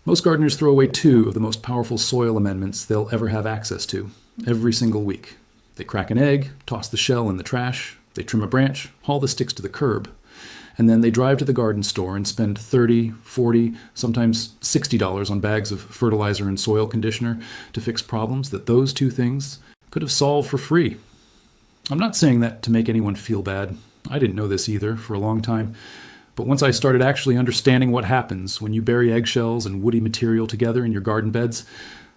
Most gardeners throw away two of the most powerful soil amendments they'll ever have access to, every single week. They crack an egg, toss the shell in the trash, they trim a branch, haul the sticks to the curb, and then they drive to the garden store and spend $30, $40, sometimes $60 on bags of fertilizer and soil conditioner to fix problems that those two things could have solved for free. I'm not saying that to make anyone feel bad. I didn't know this either for a long time. But once I started actually understanding what happens when you bury eggshells and woody material together in your garden beds,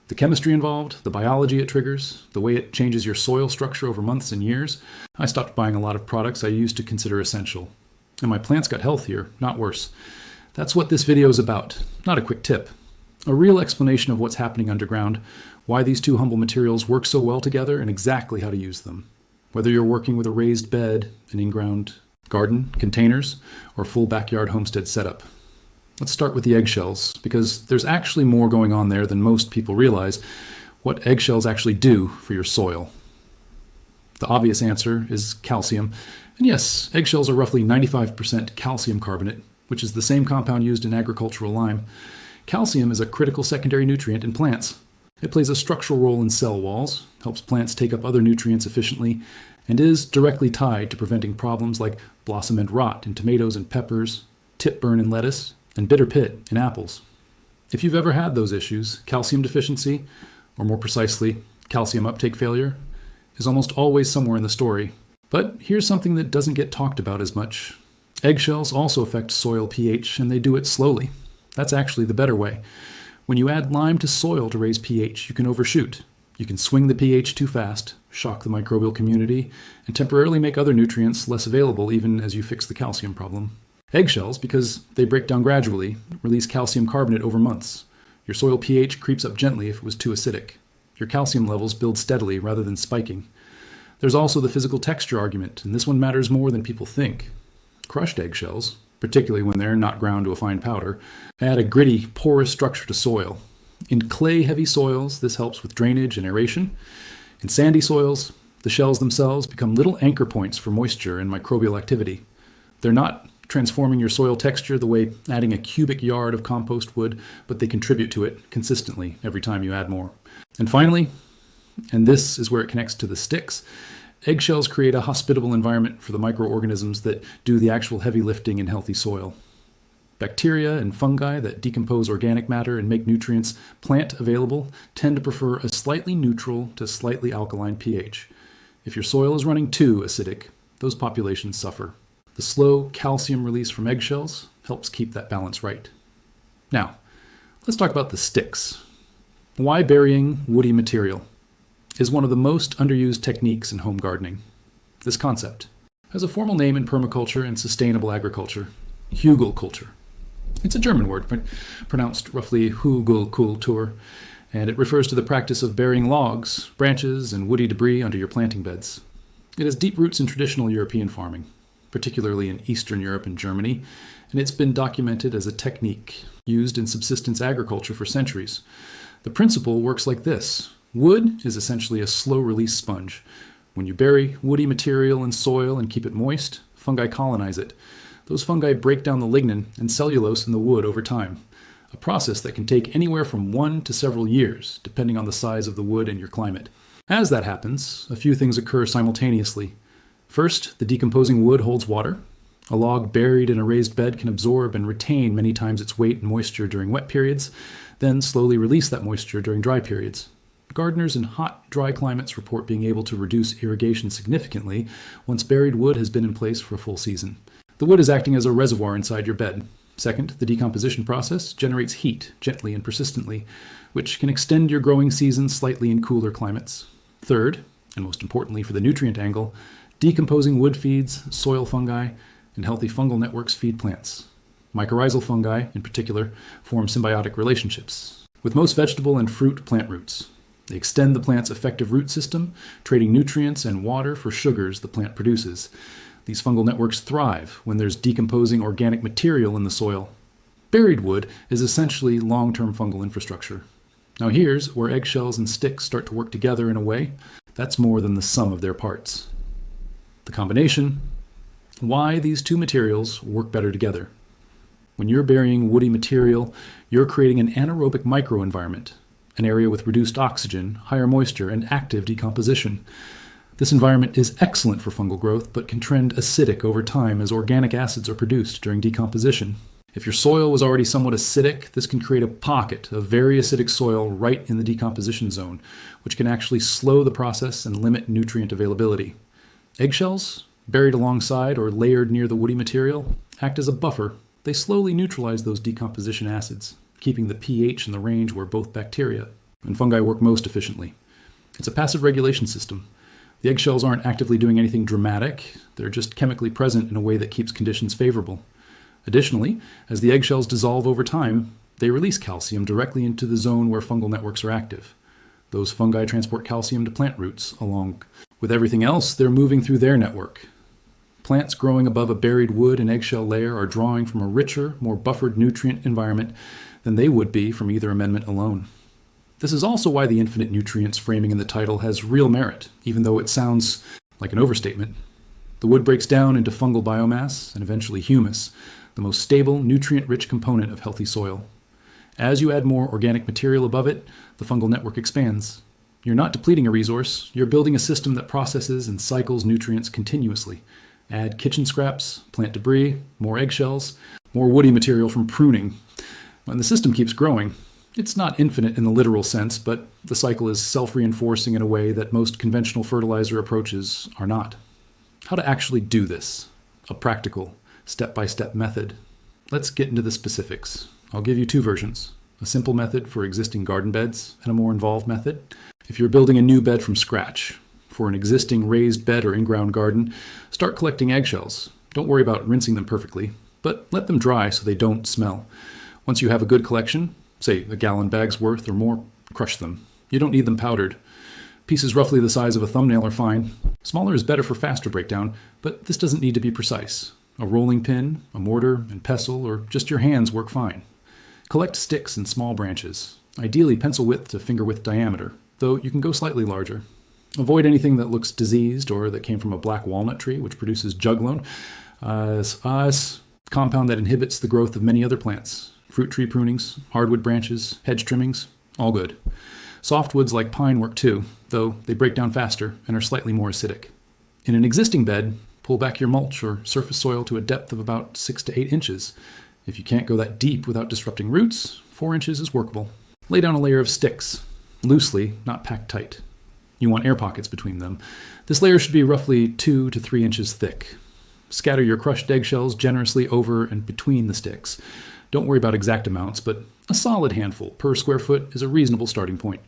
the chemistry involved, the biology it triggers, the way it changes your soil structure over months and years, I stopped buying a lot of products I used to consider essential. And my plants got healthier, not worse. That's what this video is about, not a quick tip. A real explanation of what's happening underground, why these two humble materials work so well together, and exactly how to use them. Whether you're working with a raised bed, an in-ground garden, containers, or full backyard homestead setup. Let's start with the eggshells, because there's actually more going on there than most people realize what eggshells actually do for your soil. The obvious answer is calcium. And yes, eggshells are roughly 95% calcium carbonate, which is the same compound used in agricultural lime. Calcium is a critical secondary nutrient in plants. It plays a structural role in cell walls, helps plants take up other nutrients efficiently, and is directly tied to preventing problems like blossom end rot in tomatoes and peppers, tip burn in lettuce, and bitter pit in apples. If you've ever had those issues, calcium deficiency, or more precisely, calcium uptake failure, is almost always somewhere in the story. But here's something that doesn't get talked about as much. Eggshells also affect soil pH, and they do it slowly. That's actually the better way. When you add lime to soil to raise pH, you can overshoot. You can swing the pH too fast, shock the microbial community, and temporarily make other nutrients less available even as you fix the calcium problem. Eggshells, because they break down gradually, release calcium carbonate over months. Your soil pH creeps up gently if it was too acidic. Your calcium levels build steadily rather than spiking. There's also the physical texture argument, and this one matters more than people think. Crushed eggshells, particularly when they're not ground to a fine powder, add a gritty, porous structure to soil. In clay-heavy soils, this helps with drainage and aeration. In sandy soils, the shells themselves become little anchor points for moisture and microbial activity. They're not transforming your soil texture the way adding a cubic yard of compost would, but they contribute to it consistently every time you add more. And finally, and this is where it connects to the sticks, eggshells create a hospitable environment for the microorganisms that do the actual heavy lifting in healthy soil. Bacteria and fungi that decompose organic matter and make nutrients plant available tend to prefer a slightly neutral to slightly alkaline pH. If your soil is running too acidic, those populations suffer. The slow calcium release from eggshells helps keep that balance right. Now, let's talk about the sticks. Why burying woody material is one of the most underused techniques in home gardening. This concept has a formal name in permaculture and sustainable agriculture, Hugelkultur. It's a German word, pronounced roughly Hugelkultur, and it refers to the practice of burying logs, branches, and woody debris under your planting beds. It has deep roots in traditional European farming, particularly in Eastern Europe and Germany, and it's been documented as a technique used in subsistence agriculture for centuries. The principle works like this. Wood is essentially a slow-release sponge. When you bury woody material in soil and keep it moist, fungi colonize it. Those fungi break down the lignin and cellulose in the wood over time, a process that can take anywhere from 1 to several years, depending on the size of the wood and your climate. As that happens, a few things occur simultaneously. First, the decomposing wood holds water. A log buried in a raised bed can absorb and retain many times its weight and moisture during wet periods, then slowly release that moisture during dry periods. Gardeners in hot, dry climates report being able to reduce irrigation significantly once buried wood has been in place for a full season. The wood is acting as a reservoir inside your bed. Second, the decomposition process generates heat gently and persistently, which can extend your growing season slightly in cooler climates. Third, and most importantly for the nutrient angle, decomposing wood feeds soil fungi, and healthy fungal networks feed plants. Mycorrhizal fungi, in particular, form symbiotic relationships with most vegetable and fruit plant roots. They extend the plant's effective root system, trading nutrients and water for sugars the plant produces. These fungal networks thrive when there's decomposing organic material in the soil. Buried wood is essentially long-term fungal infrastructure. Now here's where eggshells and sticks start to work together in a way that's more than the sum of their parts. The combination, why these two materials work better together. When you're burying woody material, you're creating an anaerobic microenvironment, an area with reduced oxygen, higher moisture, and active decomposition. This environment is excellent for fungal growth, but can trend acidic over time as organic acids are produced during decomposition. If your soil was already somewhat acidic, this can create a pocket of very acidic soil right in the decomposition zone, which can actually slow the process and limit nutrient availability. Eggshells, buried alongside or layered near the woody material, act as a buffer. They slowly neutralize those decomposition acids, keeping the pH in the range where both bacteria and fungi work most efficiently. It's a passive regulation system. The eggshells aren't actively doing anything dramatic, they're just chemically present in a way that keeps conditions favorable. Additionally, as the eggshells dissolve over time, they release calcium directly into the zone where fungal networks are active. Those fungi transport calcium to plant roots, along with everything else they're moving through their network. Plants growing above a buried wood and eggshell layer are drawing from a richer, more buffered nutrient environment than they would be from either amendment alone. This is also why the infinite nutrients framing in the title has real merit, even though it sounds like an overstatement. The wood breaks down into fungal biomass and eventually humus, the most stable, nutrient-rich component of healthy soil. As you add more organic material above it, the fungal network expands. You're not depleting a resource, you're building a system that processes and cycles nutrients continuously. Add kitchen scraps, plant debris, more eggshells, more woody material from pruning. When the system keeps growing, it's not infinite in the literal sense, but the cycle is self-reinforcing in a way that most conventional fertilizer approaches are not. How to actually do this? A practical, step-by-step method. Let's get into the specifics. I'll give you two versions, a simple method for existing garden beds and a more involved method. If you're building a new bed from scratch, for an existing raised bed or in-ground garden, start collecting eggshells. Don't worry about rinsing them perfectly, but let them dry so they don't smell. Once you have a good collection, say a gallon bag's worth or more, crush them. You don't need them powdered. Pieces roughly the size of a thumbnail are fine. Smaller is better for faster breakdown, but this doesn't need to be precise. A rolling pin, a mortar and pestle, or just your hands work fine. Collect sticks and small branches, ideally pencil width to finger width diameter, though you can go slightly larger. Avoid anything that looks diseased or that came from a black walnut tree, which produces juglone, a compound that inhibits the growth of many other plants. Fruit tree prunings, hardwood branches, hedge trimmings, all good. Softwoods like pine work too, though they break down faster and are slightly more acidic. In an existing bed, pull back your mulch or surface soil to a depth of about 6 to 8 inches. If you can't go that deep without disrupting roots, 4 inches is workable. Lay down a layer of sticks, loosely, not packed tight. You want air pockets between them. This layer should be roughly 2 to 3 inches thick. Scatter your crushed eggshells generously over and between the sticks. Don't worry about exact amounts, but a solid handful per square foot is a reasonable starting point.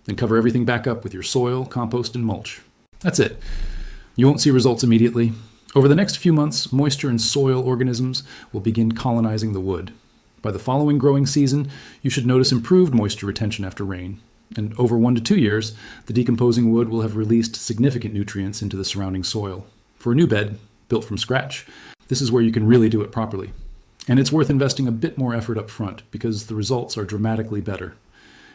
Then cover everything back up with your soil, compost, and mulch. That's it. You won't see results immediately. Over the next few months, moisture and soil organisms will begin colonizing the wood. By the following growing season, you should notice improved moisture retention after rain. And over 1 to 2 years, the decomposing wood will have released significant nutrients into the surrounding soil. For a new bed, built from scratch, this is where you can really do it properly. And it's worth investing a bit more effort up front because the results are dramatically better.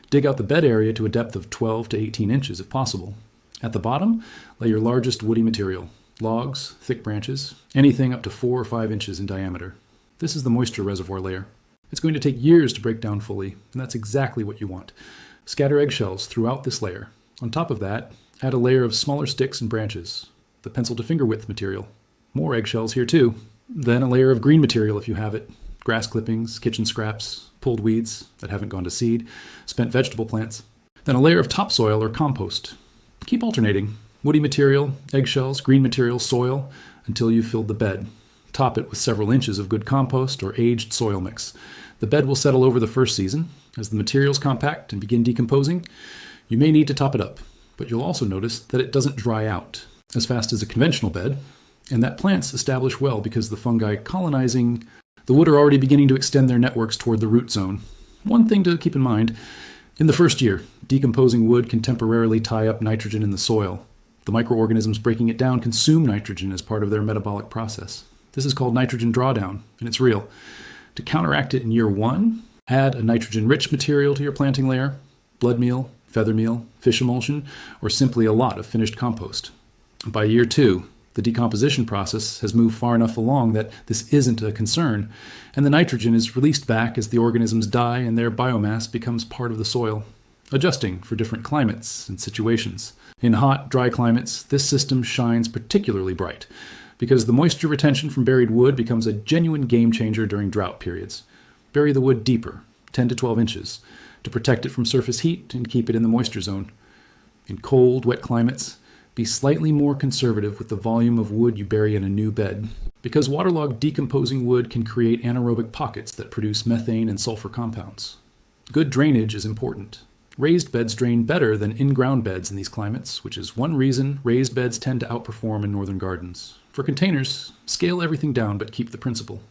Dig out the bed area to a depth of 12 to 18 inches if possible. At the bottom, lay your largest woody material, logs, thick branches, anything up to 4 or 5 inches in diameter. This is the moisture reservoir layer. It's going to take years to break down fully, and that's exactly what you want. Scatter eggshells throughout this layer. On top of that, add a layer of smaller sticks and branches, the pencil to finger width material. More eggshells here too. Then a layer of green material if you have it, grass clippings, kitchen scraps, pulled weeds that haven't gone to seed, spent vegetable plants. Then a layer of topsoil or compost. Keep alternating, woody material, eggshells, green material, soil, until you've filled the bed. Top it with several inches of good compost or aged soil mix. The bed will settle over the first season. As the materials compact and begin decomposing, you may need to top it up, but you'll also notice that it doesn't dry out as fast as a conventional bed, and that plants establish well because the fungi colonizing the wood are already beginning to extend their networks toward the root zone. One thing to keep in mind, in the first year, decomposing wood can temporarily tie up nitrogen in the soil. The microorganisms breaking it down consume nitrogen as part of their metabolic process. This is called nitrogen drawdown, and it's real. To counteract it in year 1, add a nitrogen-rich material to your planting layer, blood meal, feather meal, fish emulsion, or simply a lot of finished compost. By year 2, The decomposition process has moved far enough along that this isn't a concern, and the nitrogen is released back as the organisms die and their biomass becomes part of the soil, adjusting for different climates and situations. In hot, dry climates, this system shines particularly bright because the moisture retention from buried wood becomes a genuine game changer during drought periods. Bury the wood deeper, 10 to 12 inches, to protect it from surface heat and keep it in the moisture zone. In cold, wet climates, be slightly more conservative with the volume of wood you bury in a new bed, because waterlogged decomposing wood can create anaerobic pockets that produce methane and sulfur compounds. Good drainage is important. Raised beds drain better than in-ground beds in these climates, which is one reason raised beds tend to outperform in northern gardens. For containers, scale everything down but keep the principle.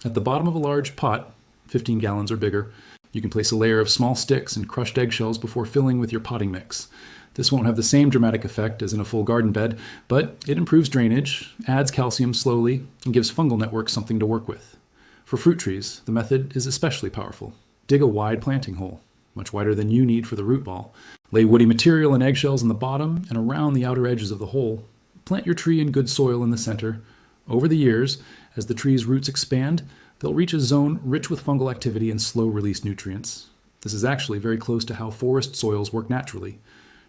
At the bottom of a large pot, 15 gallons or bigger, you can place a layer of small sticks and crushed eggshells before filling with your potting mix. This won't have the same dramatic effect as in a full garden bed, but it improves drainage, adds calcium slowly, and gives fungal networks something to work with. For fruit trees, the method is especially powerful. Dig a wide planting hole, much wider than you need for the root ball. Lay woody material and eggshells in the bottom and around the outer edges of the hole. Plant your tree in good soil in the center. Over the years, as the tree's roots expand, they'll reach a zone rich with fungal activity and slow-release nutrients. This is actually very close to how forest soils work naturally.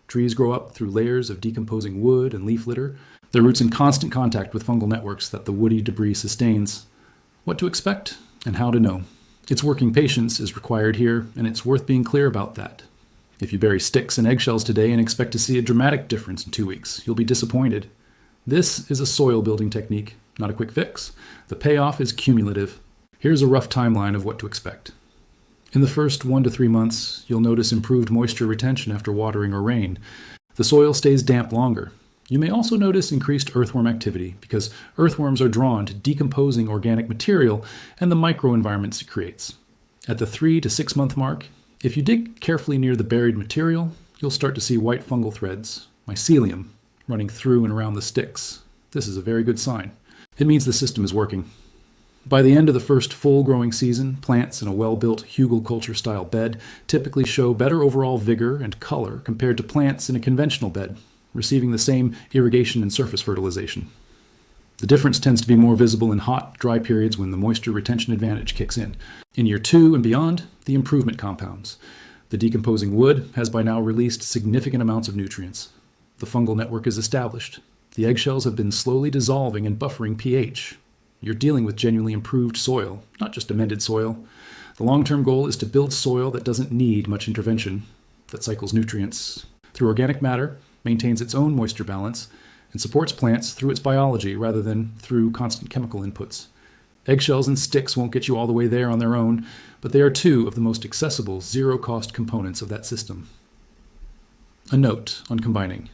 Trees grow up through layers of decomposing wood and leaf litter, their roots in constant contact with fungal networks that the woody debris sustains. What to expect and how to know. Its working patience is required here, and it's worth being clear about that. If you bury sticks and eggshells today and expect to see a dramatic difference in 2 weeks, you'll be disappointed. This is a soil building technique, not a quick fix. The payoff is cumulative. Here's a rough timeline of what to expect. In the first 1 to 3 months, you'll notice improved moisture retention after watering or rain. The soil stays damp longer. You may also notice increased earthworm activity because earthworms are drawn to decomposing organic material and the microenvironments it creates. At the 3 to 6 month mark, if you dig carefully near the buried material, you'll start to see white fungal threads, mycelium, running through and around the sticks. This is a very good sign. It means the system is working. By the end of the first full growing season, plants in a well-built hugelkultur-style bed typically show better overall vigor and color compared to plants in a conventional bed, receiving the same irrigation and surface fertilization. The difference tends to be more visible in hot, dry periods when the moisture retention advantage kicks in. In year 2 and beyond, the improvement compounds. The decomposing wood has by now released significant amounts of nutrients. The fungal network is established. The eggshells have been slowly dissolving and buffering pH. You're dealing with genuinely improved soil, not just amended soil. The long-term goal is to build soil that doesn't need much intervention, that cycles nutrients through organic matter, maintains its own moisture balance, and supports plants through its biology rather than through constant chemical inputs. Eggshells and sticks won't get you all the way there on their own, but they are 2 of the most accessible, zero-cost components of that system. A note on combining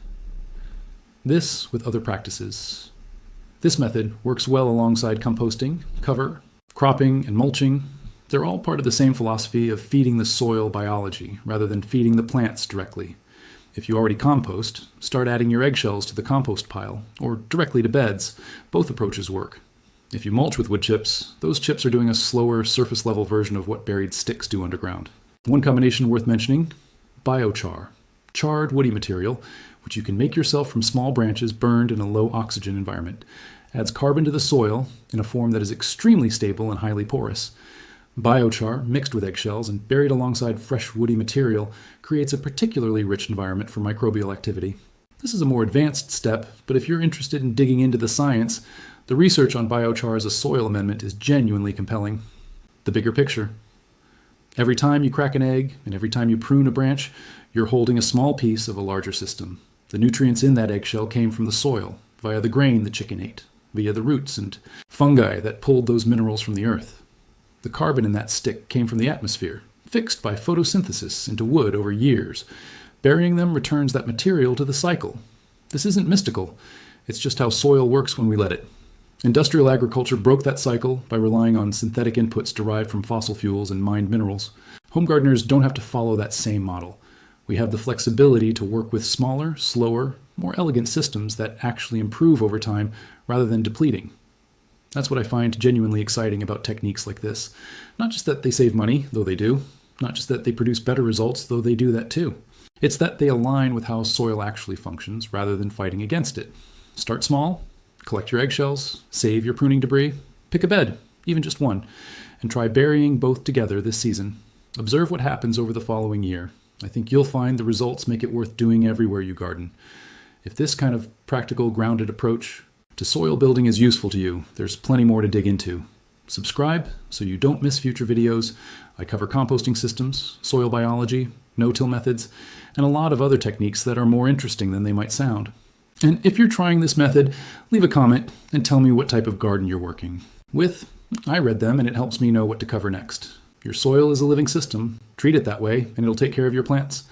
this with other practices. This method works well alongside composting, cover, cropping, and mulching. They're all part of the same philosophy of feeding the soil biology rather than feeding the plants directly. If you already compost, start adding your eggshells to the compost pile or directly to beds. Both approaches work. If you mulch with wood chips, those chips are doing a slower surface-level version of what buried sticks do underground. One combination worth mentioning, biochar, charred woody material, which you can make yourself from small branches burned in a low-oxygen environment, adds carbon to the soil in a form that is extremely stable and highly porous. Biochar, mixed with eggshells and buried alongside fresh woody material, creates a particularly rich environment for microbial activity. This is a more advanced step, but if you're interested in digging into the science, the research on biochar as a soil amendment is genuinely compelling. The bigger picture. Every time you crack an egg and every time you prune a branch, you're holding a small piece of a larger system. The nutrients in that eggshell came from the soil, via the grain the chicken ate, via the roots and fungi that pulled those minerals from the earth. The carbon in that stick came from the atmosphere, fixed by photosynthesis into wood over years. Burying them returns that material to the cycle. This isn't mystical. It's just how soil works when we let it. Industrial agriculture broke that cycle by relying on synthetic inputs derived from fossil fuels and mined minerals. Home gardeners don't have to follow that same model. We have the flexibility to work with smaller, slower, more elegant systems that actually improve over time rather than depleting. That's what I find genuinely exciting about techniques like this. Not just that they save money, though they do. Not just that they produce better results, though they do that too. It's that they align with how soil actually functions rather than fighting against it. Start small, Collect your eggshells, save your pruning debris, pick a bed, even just one, and try burying both together this season. Observe what happens over the following year. I think you'll find the results make it worth doing everywhere you garden. If this kind of practical, grounded approach to soil building is useful to you, there's plenty more to dig into. Subscribe so you don't miss future videos. I cover composting systems, soil biology, no-till methods, and a lot of other techniques that are more interesting than they might sound. And if you're trying this method, leave a comment and tell me what type of garden you're working with. I read them and it helps me know what to cover next. Your soil is a living system. Treat it that way and it'll take care of your plants.